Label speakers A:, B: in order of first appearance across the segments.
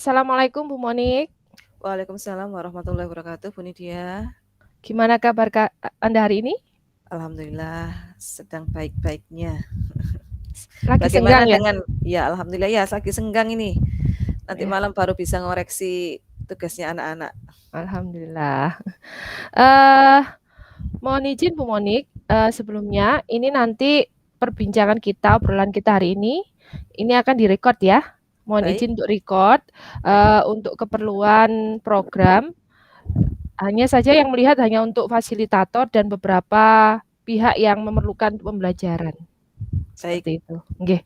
A: Assalamualaikum Bu Monik.
B: Waalaikumsalam warahmatullahi wabarakatuh, Bu Nidia.
A: Gimana kabar Anda hari ini?
B: Alhamdulillah sedang baik-baiknya.
A: Lagi
B: Bagaimana
A: senggang ya?
B: dengan ya alhamdulillah ya lagi senggang ini. Nanti
A: Ya,
B: malam baru bisa ngoreksi tugasnya anak-anak.
A: alhamdulillah. Eh, mohon izin Bu Monik, sebelumnya ini nanti perbincangan kita, obrolan kita hari ini akan direkod ya. Mohon
B: Baik,
A: izin untuk record
B: baik,
A: untuk keperluan program. Hanya saja yang melihat hanya untuk fasilitator dan beberapa pihak yang memerlukan pembelajaran.
B: baik.
A: Seperti itu. Nggih.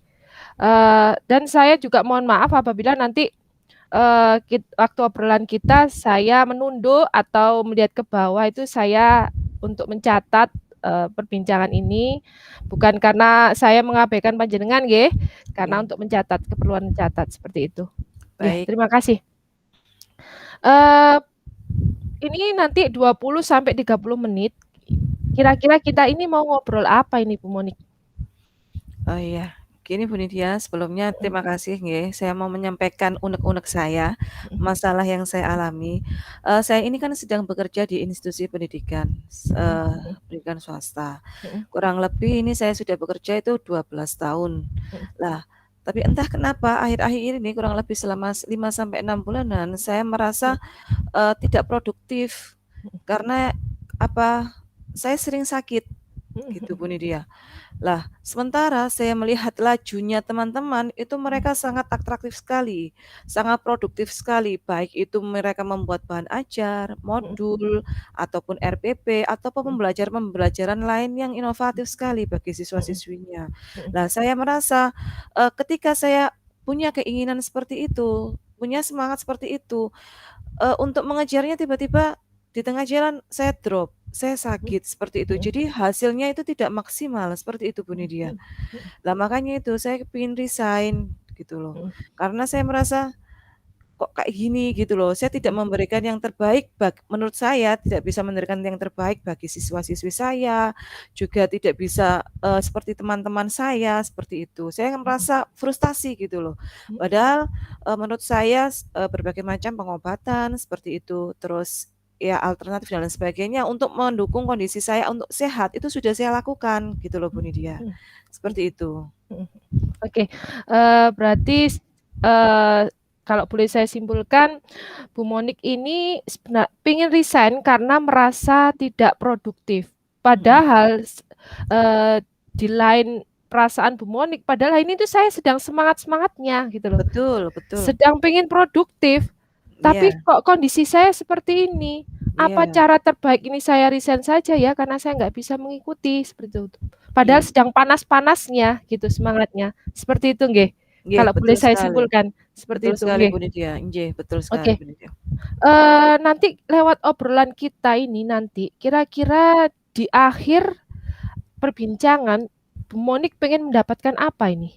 A: Dan saya juga mohon maaf apabila nanti waktu obrolan kita saya menunduk atau melihat ke bawah itu saya untuk mencatat perbincangan ini bukan karena saya mengabaikan panjenengan nggih, karena
B: Oke.
A: untuk mencatat keperluan mencatat seperti itu. Nggih,
B: Baik.
A: terima kasih. Eh ini nanti 20 sampai 30 menit. Kira-kira kita ini mau ngobrol apa ini Bu Monik?
B: Oh iya. Gini Bu Nidia, sebelumnya terima kasih nggih. Saya mau menyampaikan unek-unek saya, masalah yang saya alami. Saya ini kan sedang bekerja di institusi pendidikan, pendidikan swasta. Kurang lebih ini saya sudah bekerja itu 12 tahun. Lah, tapi entah kenapa akhir-akhir ini kurang lebih selama 5 sampai 6 bulanan saya merasa, tidak produktif. Karena apa, saya sering sakit gitu Bu Nidia. Lah, sementara saya melihat lajunya teman-teman itu mereka sangat atraktif sekali, sangat produktif sekali, baik itu mereka membuat bahan ajar, modul, ataupun RPP, ataupun pembelajaran-pembelajaran lain yang inovatif sekali bagi siswa-siswinya. Lah, saya merasa ketika saya punya keinginan seperti itu, punya semangat seperti itu, untuk mengejarnya tiba-tiba di tengah jalan saya drop, saya sakit seperti itu. Jadi hasilnya itu tidak maksimal seperti itu Bu Nidia. Lah makanya itu saya kepingin resign gitu loh. Karena saya merasa kok kayak gini gitu loh. Saya tidak memberikan yang terbaik menurut saya tidak bisa memberikan yang terbaik bagi siswa-siswi saya, juga tidak bisa seperti teman-teman saya seperti itu. Saya merasa frustasi gitu loh. Padahal menurut saya berbagai macam pengobatan seperti itu, terus ya alternatif dan lain sebagainya untuk mendukung kondisi saya untuk sehat itu sudah saya lakukan gitu loh Bu Nidia. Seperti itu.
A: Oke, berarti eh, kalau boleh saya simpulkan, Bu Monik ini pengen resign karena merasa tidak produktif.
B: Mhm.
A: Padahal di lain perasaan Bu Monik, padahal ini tuh saya sedang semangat-semangatnya gitu loh.
B: Betul, betul.
A: Sedang pengen produktif, tapi
B: Iya,
A: kok kondisi saya seperti ini. Apa
B: iya,
A: cara terbaik ini saya resign saja ya karena saya nggak bisa mengikuti seperti itu. Padahal
B: iya.
A: sedang panas-panasnya gitu semangatnya. Seperti itu nggih.
B: Nggih,
A: Kalau boleh
B: betul
A: saya
B: sekali.
A: simpulkan seperti
B: Betul
A: itu
B: sekali
A: nggih.
B: Bu Nidia. Nggih, betul sekali
A: Oke.
B: Bu Nidia.
A: Nanti lewat obrolan kita ini nanti kira-kira di akhir perbincangan Bu Monik pengen mendapatkan apa ini?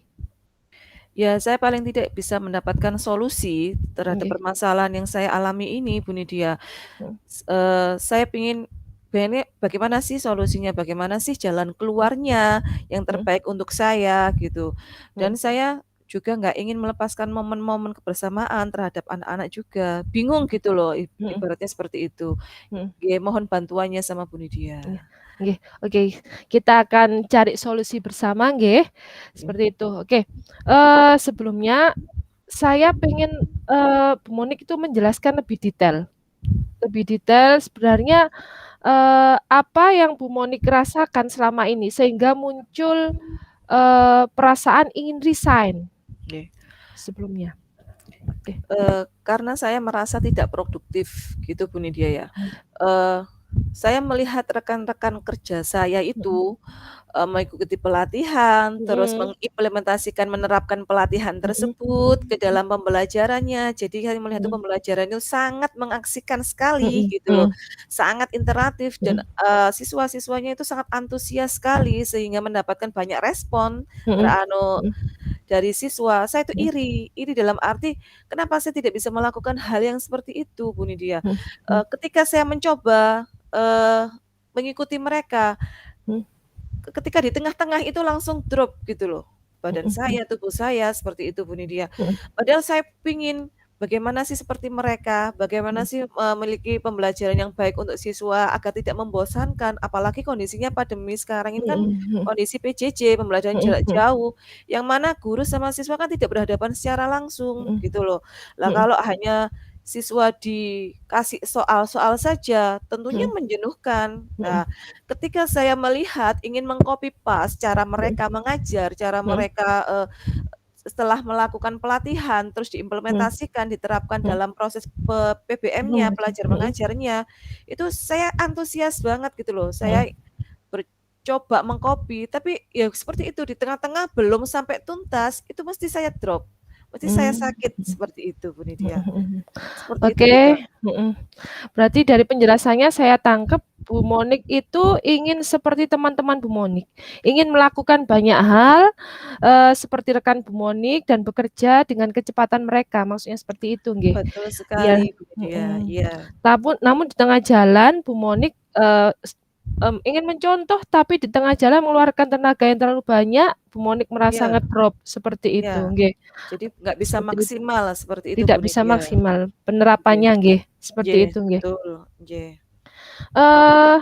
B: Ya, saya paling tidak bisa mendapatkan solusi terhadap
A: Nggih.
B: permasalahan yang saya alami ini Bu Nidia.
A: Hmm,
B: Saya ingin bagaimana sih solusinya, bagaimana sih jalan keluarnya yang
A: hmm,
B: terbaik untuk saya gitu.
A: hmm,
B: Dan saya juga nggak ingin melepaskan momen-momen kebersamaan terhadap anak-anak juga. Bingung gitu loh,
A: hmm,
B: ibaratnya seperti itu.
A: hmm.
B: Nggih, mohon bantuannya sama Bu
A: Iya,
B: Nidia.
A: nggih. Oke, kita akan cari solusi bersama nggih,
B: Nggih.
A: seperti itu. Oke, sebelumnya saya pengen, Bu Monik itu menjelaskan lebih detail sebenarnya, apa yang Bu Monik rasakan selama ini sehingga muncul, perasaan ingin resign
B: Nggih.
A: sebelumnya. Oke.
B: Karena saya merasa tidak produktif gitu Bu Nidia ya.
A: Mhm,
B: Eee, saya melihat rekan-rekan kerja saya
A: mhm,
B: itu, mengikuti pelatihan, terus
A: mhm,
B: mengimplementasikan, menerapkan pelatihan
A: mhm,
B: tersebut ke dalam pembelajarannya. Jadi saya melihat itu
A: mhm,
B: pembelajaran itu sangat mengasihkan sekali
A: mhm,
B: gitu loh,
A: mhm,
B: sangat interaktif dan,
A: mhm,
B: siswa-siswanya itu sangat antusias sekali sehingga mendapatkan banyak respon
A: mhm, mhm,
B: dari siswa. Saya itu
A: mhm,
B: iri dalam arti kenapa saya tidak bisa melakukan hal yang seperti itu, Bu Nidia.
A: mhm, mhm,
B: Ketika saya mencoba, mengikuti mereka,
A: mhm,
B: ketika di tengah-tengah itu langsung drop gitu loh, badan
A: mhm, mhm,
B: saya, tubuh saya, seperti itu Bu Nidia.
A: mhm.
B: Padahal saya pingin bagaimana sih seperti mereka, bagaimana
A: Mhm
B: sih, memiliki pembelajaran yang baik untuk siswa agar tidak membosankan, apalagi kondisinya pandemi sekarang ini kan
A: mhm
B: kondisi PJJ, pembelajaran
A: mhm
B: jarak
A: mhm
B: jauh, yang mana guru sama siswa kan tidak berhadapan secara langsung,
A: mhm
B: gitu loh. Lah
A: mhm
B: kalau hanya siswa dikasih soal-soal saja, tentunya
A: mhm
B: menjenuhkan.
A: mhm
B: Nah, ketika saya melihat ingin meng-copy paste cara
A: mhm
B: mereka mengajar, cara
A: mhm
B: mereka, setelah melakukan pelatihan, terus
A: mhm
B: diimplementasikan, diterapkan
A: mhm
B: dalam proses PBM-nya,
A: mhm
B: pelajar
A: mhm
B: mengajarnya, itu saya antusias banget gitu loh. Saya
A: mhm
B: coba mengcopy, tapi ya seperti itu, di tengah-tengah belum sampai tuntas, itu mesti saya drop, mesti saya
A: mmm,
B: sakit,
A: mhm
B: seperti itu Bu
A: mhm
B: Nidia.
A: mhm.
B: Seperti itu
A: Oke,
B: juga.
A: mhm. Berarti dari penjelasannya saya tangkep Bu Monik itu ingin seperti teman-teman Bu Monik, ingin melakukan banyak hal, seperti rekan Bu Monik dan bekerja dengan kecepatan mereka, maksudnya seperti itu nggih?
B: Betul
A: Iya,
B: sekali Bu Nidia,
A: mhm.
B: iya,
A: Namun di tengah jalan Bu Monik, ingin mencontoh tapi di tengah jalan mengeluarkan tenaga yang terlalu banyak, Bu Monik merasa
B: iya,
A: ngedrop, seperti
B: iya.
A: itu, nggih.
B: Jadi nggak bisa
A: Seperti itu,
B: maksimal seperti itu
A: tidak
B: Bu
A: bisa
B: Nidia.
A: maksimal
B: Nggih,
A: penerapannya nggih, seperti
B: nggih,
A: itu nggih.
B: betul, nggih.
A: Eee,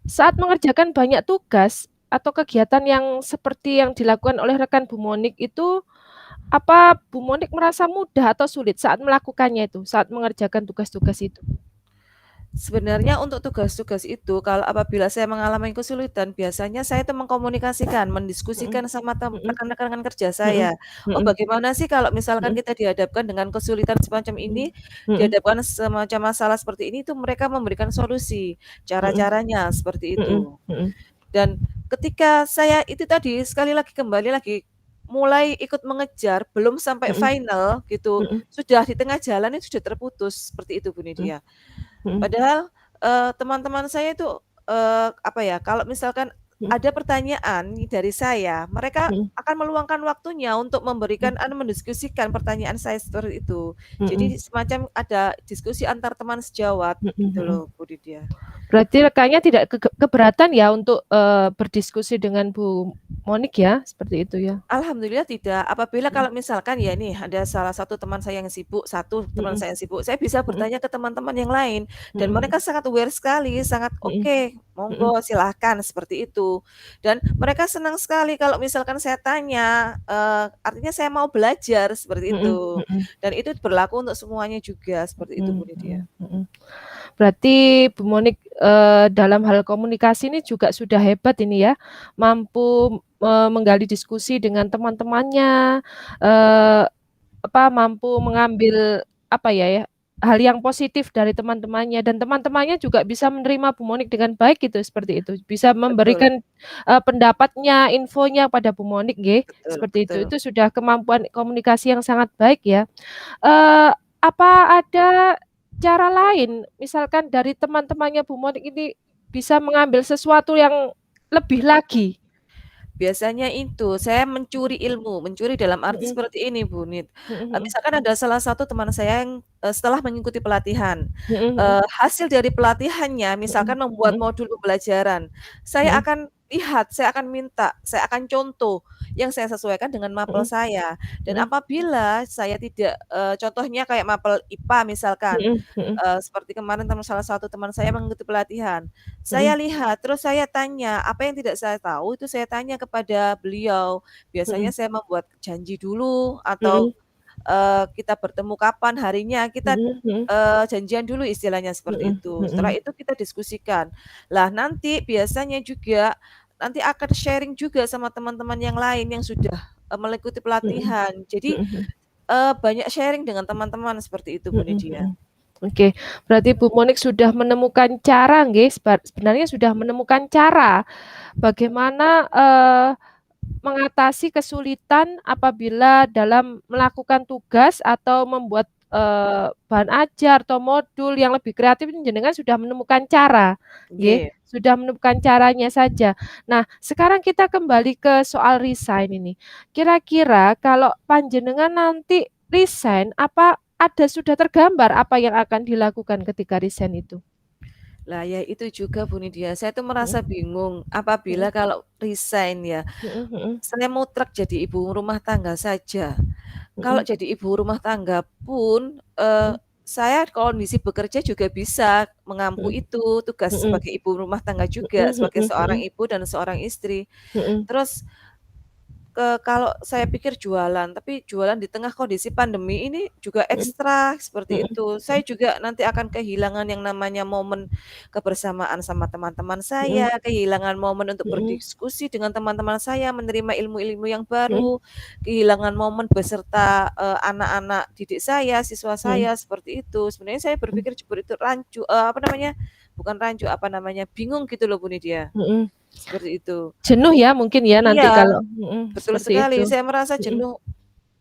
A: saat mengerjakan banyak tugas atau kegiatan yang seperti yang dilakukan oleh rekan Bu Monik itu, apa Bu Monik merasa mudah atau sulit saat melakukannya itu, saat mengerjakan tugas-tugas itu?
B: Sebenarnya untuk tugas-tugas itu, kalau apabila saya mengalami kesulitan, biasanya saya itu mengkomunikasikan,
A: Mhm
B: mendiskusikan sama
A: mhm
B: rekan-rekan kerja
A: mhm
B: saya. Oh,
A: mhm
B: bagaimana sih kalau misalkan
A: mhm
B: kita dihadapkan dengan kesulitan semacam ini,
A: mhm
B: dihadapkan semacam masalah seperti ini, itu mereka memberikan solusi,
A: mhm
B: cara-caranya seperti
A: mhm
B: itu.
A: mhm
B: Dan ketika saya itu tadi, sekali lagi kembali lagi, mulai ikut mengejar, belum sampai
A: mhm
B: final gitu,
A: mhm
B: sudah di tengah jalan itu sudah terputus, seperti itu Bu
A: mhm
B: Nidia.
A: mhm
B: Padahal, teman-teman saya itu, apa ya, kalau misalkan
A: mhm
B: ada pertanyaan dari saya, mereka
A: mhm
B: akan meluangkan waktunya untuk memberikan
A: mhm
B: mendiskusikan pertanyaan saya seperti itu.
A: mhm
B: Jadi semacam ada diskusi antar teman sejawat
A: mhm
B: gitu
A: mhm.
B: loh, Bu Lydia.
A: Berarti rekannya tidak keberatan ya untuk, berdiskusi dengan Bu Monik ya, seperti itu ya?
B: Alhamdulillah tidak. Apabila
A: Mhm
B: kalau misalkan ya nih ada salah satu teman saya yang sibuk, satu teman
A: mhm
B: saya yang sibuk, saya bisa
A: mhm
B: bertanya ke teman-teman yang lain dan mereka
A: mhm
B: sangat aware sekali, sangat
A: mhm
B: oke,
A: mhm
B: monggo silahkan seperti itu. Dan mereka senang sekali kalau misalkan saya tanya, artinya saya mau belajar seperti
A: mhm
B: itu.
A: mhm
B: Dan itu berlaku untuk semuanya juga seperti itu
A: mhm
B: Bu Lydia.
A: mhm mhm. Berarti Bu Monik, dalam hal komunikasi ini juga sudah hebat ini ya, mampu, menggali diskusi dengan teman-temannya, eee, mampu mengambil apa ya, hal yang positif dari teman-temannya dan teman-temannya juga bisa menerima Bu Monik dengan baik gitu, seperti itu. Bisa
B: Betul,
A: memberikan, pendapatnya, infonya pada Bu Monik nggih,
B: betul,
A: seperti itu.
B: betul.
A: Itu sudah kemampuan komunikasi yang sangat baik ya. Eee, apa ada cara lain, misalkan dari teman-temannya Bu Monik ini bisa mengambil sesuatu yang lebih lagi?
B: Biasanya itu, saya mencuri ilmu, mencuri dalam arti
A: Mhm
B: seperti ini Bu Nit,
A: mhm mhm
B: misalkan ada salah satu teman saya yang, setelah mengikuti pelatihan,
A: mhm mhm
B: hasil dari pelatihannya
A: mhm
B: misalkan membuat
A: mhm
B: modul pembelajaran, saya
A: mhm
B: akan lihat, saya akan minta, saya akan contoh yang saya sesuaikan dengan mapel
A: mhm
B: saya dan
A: mhm
B: apabila saya tidak, contohnya kayak mapel IPA misalkan,
A: mhm mhm
B: seperti kemarin salah satu teman saya mengikuti pelatihan, saya
A: mhm
B: lihat, terus saya tanya, apa yang tidak saya tahu itu saya tanya kepada beliau. Biasanya
A: mhm
B: saya membuat janji dulu atau,
A: mhm
B: kita bertemu kapan harinya, kita,
A: mhm mhm
B: janjian dulu istilahnya seperti
A: mhm
B: itu. Setelah
A: mhm
B: itu kita diskusikan. Lah nanti biasanya juga, nanti akan sharing juga sama teman-teman yang lain yang sudah, mengikuti
A: mhm
B: pelatihan. Jadi,
A: mhm mhm
B: banyak sharing dengan teman-teman seperti itu Bu
A: mhm
B: Nidia.
A: mhm. Oke, berarti Bu Monik sudah menemukan cara nggih, sebenarnya sudah menemukan cara bagaimana, mengatasi kesulitan apabila dalam melakukan tugas atau membuat, bahan ajar atau modul yang lebih kreatif ini jenengan sudah menemukan cara, nggih,
B: Nggih.
A: sudah menemukan caranya saja. Nah, sekarang kita kembali ke soal resign ini. Kira-kira kalau panjenengan nanti resign, apa ada sudah tergambar apa yang akan dilakukan ketika resign itu?
B: Lah ya itu juga Bu Nidia, saya tuh
A: Mhm
B: merasa bingung apabila
A: mhm
B: kalau resign ya,
A: mhm mhm
B: saya mutlak jadi ibu rumah tangga saja. Kalau
A: mhm,
B: jadi ibu rumah tangga pun,
A: mhm,
B: saya kondisi bekerja juga bisa mengampu
A: mhm,
B: itu, tugas
A: mhm,
B: sebagai ibu rumah tangga juga,
A: mhm,
B: sebagai
A: mhm,
B: seorang
A: mhm,
B: ibu dan seorang istri.
A: mhm,
B: Terus kalau saya pikir jualan, tapi jualan di tengah kondisi pandemi ini juga
A: mhm,
B: ekstra seperti
A: mhm,
B: itu. Saya juga nanti akan kehilangan yang namanya momen kebersamaan sama teman-teman
A: mhm,
B: saya, kehilangan momen untuk
A: mhm,
B: berdiskusi dengan teman-teman saya, menerima ilmu-ilmu yang
A: mhm,
B: baru, kehilangan momen beserta, anak-anak didik saya, siswa
A: mhm,
B: saya, seperti itu. Sebenarnya saya
A: mhm,
B: berpikir seperti itu apa namanya, bukan rancu, apa namanya, bingung gitu loh Bu Nidia,
A: mhm.
B: seperti itu.
A: Jenuh ya mungkin ya nanti
B: Iya.
A: kalau
B: Betul
A: seperti
B: sekali,
A: itu.
B: saya merasa
A: Mhm,
B: jenuh,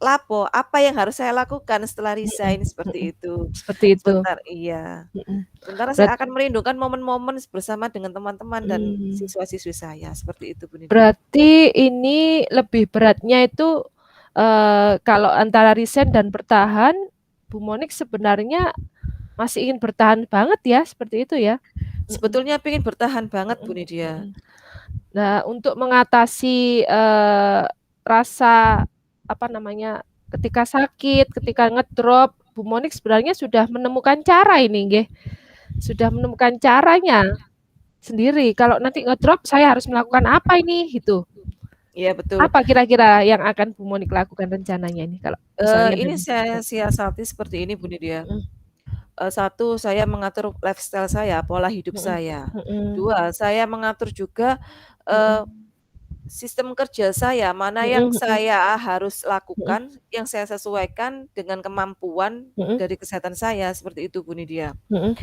B: "Lapo, apa yang harus saya lakukan setelah
A: mhm,
B: resign?"
A: mhm,
B: Seperti itu.
A: seperti itu.
B: Iya,
A: Mhm,
B: sementara saya
A: berat
B: akan merindukan momen-momen bersama dengan teman-teman dan
A: mmm,
B: siswa-siswi saya, seperti itu Bu Nidia.
A: berarti ini lebih beratnya itu, kalau antara resign dan bertahan, Bu Monik sebenarnya masih ingin bertahan banget ya, seperti itu ya? Mhm,
B: Sebetulnya pengen bertahan banget Bu
A: mhm,
B: Nidia.
A: mhm. Nah, untuk mengatasi, rasa, apa namanya, ketika sakit, ketika ngedrop, Bu Monik sebenarnya sudah menemukan cara ini nggih, sudah menemukan caranya sendiri, kalau nanti ngedrop saya harus melakukan apa ini, gitu.
B: Iya betul,
A: Apa kira-kira yang akan Bu Monik lakukan rencananya ini kalau misalnya
B: ini
A: dan
B: saya siasati seperti ini Bu Nidia. 1, saya mengatur lifestyle saya, pola hidup
A: mhm,
B: saya.
A: mhm,
B: 2, saya mengatur juga,
A: mhm,
B: eee sistem kerja saya, mana
A: mhm,
B: yang
A: mhm,
B: saya harus
A: mhm,
B: lakukan, yang saya sesuaikan dengan kemampuan
A: mhm,
B: dari kesehatan saya, seperti itu Bu Nidia.
A: mhm,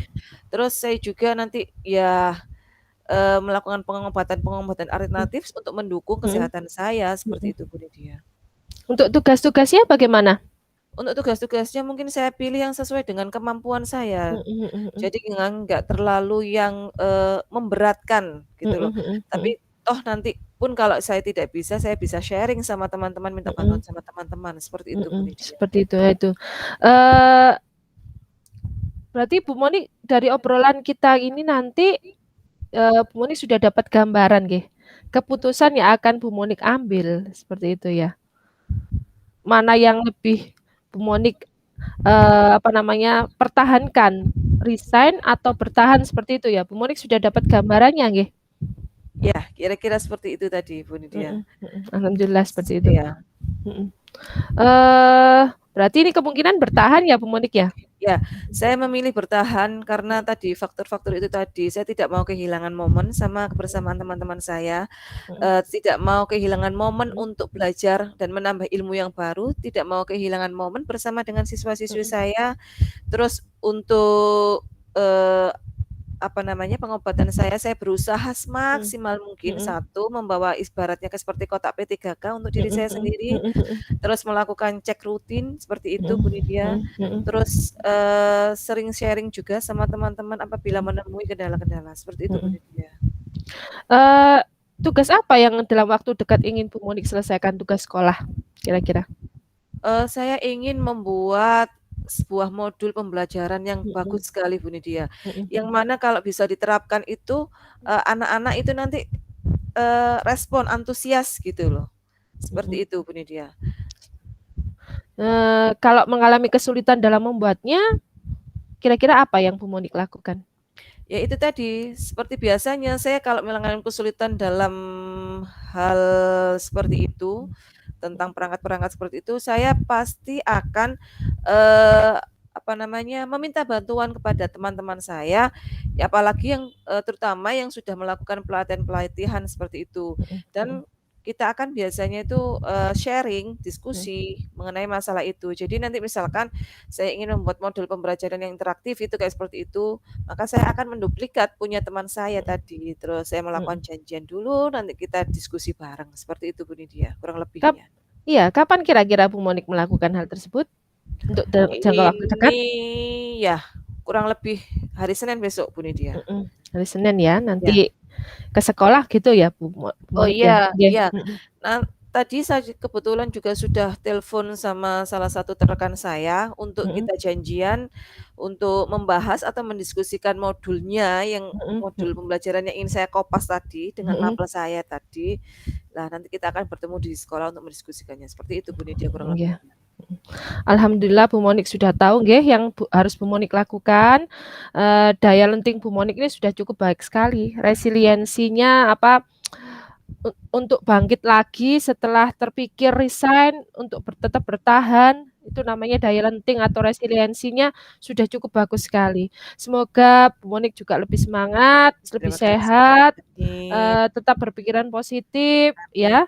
B: Terus saya juga nanti ya, melakukan pengobatan-pengobatan
A: mhm,
B: alternatif untuk mendukung
A: mhm,
B: kesehatan saya, seperti
A: mhm.
B: itu Bu Nidia.
A: Untuk tugas-tugasnya bagaimana?
B: Untuk tugas-tugasnya mungkin saya pilih yang sesuai dengan kemampuan saya.
A: Mhm, mhm, mhm,
B: Jadi nggak terlalu yang, memberatkan gitu
A: mhm,
B: loh.
A: mhm, mhm.
B: Tapi toh nanti pun kalau saya tidak bisa, saya bisa sharing sama teman-teman, minta bantuan
A: Mhm,
B: sama teman-teman, seperti itu Bu
A: mhm,
B: Nidia.
A: seperti itu ya itu. Eee, berarti Bu Moni dari obrolan kita ini nanti, Bu Moni sudah dapat gambaran nggih, keputusan yang akan Bu Monik ambil, seperti itu ya? Mana yang lebih Bu Monik, apa namanya, pertahankan, resign atau bertahan seperti itu ya? Bu Monik sudah dapat gambarannya nggih?
B: Ya, kira-kira seperti itu tadi Bu Nidia.
A: Mhm, mhm, alhamdulillah seperti itu.
B: Iya.
A: Mhm. Berarti ini kemungkinan bertahan ya Bu Monik ya?
B: Ya, saya memilih bertahan karena tadi faktor-faktor itu tadi, saya tidak mau kehilangan momen sama kebersamaan teman-teman saya.
A: Mhm,
B: Tidak mau kehilangan momen
A: mhm,
B: untuk belajar dan menambah ilmu yang baru, tidak mau kehilangan momen bersama dengan siswa-siswi
A: mhm,
B: saya, terus untuk, eee, apa namanya, pengobatan saya berusaha
A: mhm,
B: semaksimal mungkin,
A: mhm,
B: satu membawa ibaratnya seperti kotak P3K untuk diri
A: mhm,
B: saya
A: mhm,
B: sendiri,
A: mhm, mhm,
B: terus melakukan cek rutin seperti itu
A: mhm,
B: Bu Nidia,
A: mhm, mhm,
B: terus, sering sharing juga sama teman-teman apabila
A: mhm,
B: menemui kendala-kendala, seperti itu Bu
A: mhm.
B: Nidia.
A: Eee, tugas apa yang dalam waktu dekat ingin Bu Monik selesaikan tugas sekolah kira-kira?
B: Saya ingin membuat sebuah modul pembelajaran yang
A: Mhm,
B: bagus sekali Bu Nidia,
A: mhm,
B: yang mana kalau bisa diterapkan itu, anak-anak itu nanti, respon antusias gitu loh,
A: mhm.
B: seperti itu Bu Nidia.
A: Kalau mengalami kesulitan dalam membuatnya, kira-kira apa yang Bu Monik lakukan?
B: Ya itu tadi, seperti biasanya saya kalau mengalami kesulitan dalam hal seperti itu, tentang perangkat-perangkat seperti itu, saya pasti akan, eee, apa namanya, meminta bantuan kepada teman-teman saya, ya apalagi yang, terutama yang sudah melakukan pelatihan-pelatihan seperti itu.
A: Mhm, mhm,
B: Dan kita akan biasanya itu, sharing,
A: mhm,
B: diskusi mengenai masalah itu. Jadi nanti misalkan saya ingin membuat modul pembelajaran yang interaktif itu kayak seperti itu, maka saya akan menduplikat punya teman saya
A: mhm,
B: tadi, terus saya melakukan
A: mhm.
B: janjian dulu, nanti kita diskusi bareng, seperti itu Bu Nidia, kurang
A: Kap
B: lebihnya.
A: iya, kapan kira-kira Bu Monik melakukan hal tersebut? Untuk jangka waktu dekat?
B: Ini ya kurang lebih hari Senin besok Bu Nidia.
A: Mhm, hari Senin ya,
B: Ya.
A: nanti ke sekolah gitu ya Bu
B: Oh
A: Monik ya?
B: iya
A: Nggih,
B: iya.
A: mhm,
B: Nah, tadi saya kebetulan juga sudah telepon sama salah satu rekan saya untuk
A: mhm,
B: kita janjian untuk membahas atau mendiskusikan modulnya yang
A: mhm,
B: modul pembelajaran yang ingin saya kopas tadi dengan
A: mhm,
B: mapel saya tadi. Nah, nanti kita akan bertemu di sekolah untuk mendiskusikannya. Seperti itu Bu Nidia kurang
A: iya.
B: lebihnya.
A: Alhamdulillah Bu Monik sudah tahu nggih yang harus Bu Monik lakukan, daya lenting Bu Monik ini sudah cukup baik sekali, resiliensinya apa, untuk bangkit lagi setelah terpikir resign untuk tetap bertahan, itu namanya daya lenting atau resiliensinya sudah cukup bagus sekali. Semoga Bu Monik juga lebih semangat, lebih
B: Terima kasih.
A: sehat,
B: Amin.
A: tetap berpikiran positif
B: Amin.
A: ya,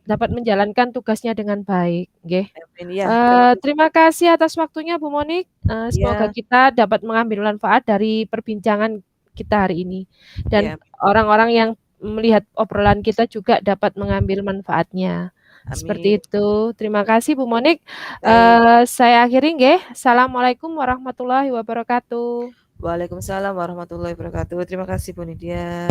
A: dapat menjalankan tugasnya dengan baik, nggih.
B: Amin, iya, terima kasih.
A: Terima kasih atas waktunya Bu Monik, semoga
B: Iya.
A: kita dapat mengambil manfaat dari perbincangan kita hari ini, dan
B: Iya.
A: orang-orang yang melihat obrolan kita juga dapat mengambil manfaatnya,
B: Amin.
A: seperti itu. Terima kasih Bu Monik,
B: Baik.
A: saya akhiri nggih. Assalamualaikum warahmatullahi wabarakatuh.
B: Waalaikumsalam warahmatullahi wabarakatuh. Terima kasih Bu Nidia.